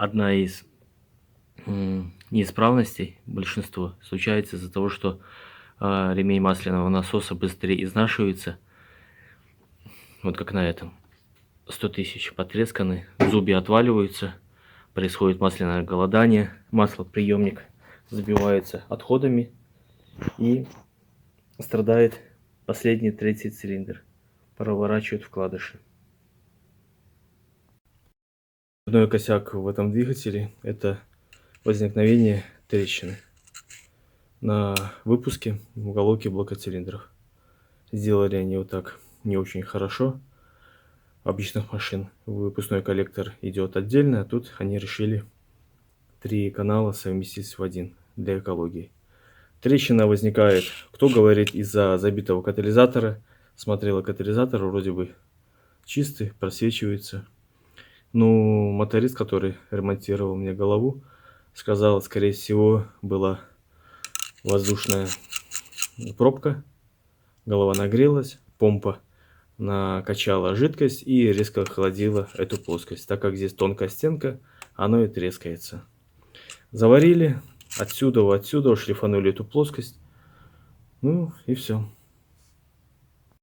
одна из неисправностей, большинство, случается из-за того, что ремень масляного насоса быстрее изнашивается. Вот как на этом. 100 тысяч потресканы, зубья отваливаются, происходит масляное голодание, маслоприемник забивается отходами и страдает последний третий цилиндр. Проворачивают вкладыши. Основной косяк в этом двигателе – это возникновение трещины на выпуске в уголке блока цилиндров. Сделали они вот так не очень хорошо. Обычных машин выпускной коллектор идет отдельно, а тут они решили 3 канала совместить в один для экологии. Трещина возникает, кто говорит, из-за забитого катализатора. Смотрела катализатор, вроде бы чистый, просвечивается. Ну, моторист, который ремонтировал мне голову, сказал, скорее всего, была воздушная пробка, голова нагрелась, помпа накачала жидкость и резко охладила эту плоскость. Так как здесь тонкая стенка, оно и трескается. Заварили, отсюда шлифанули эту плоскость. Ну и все.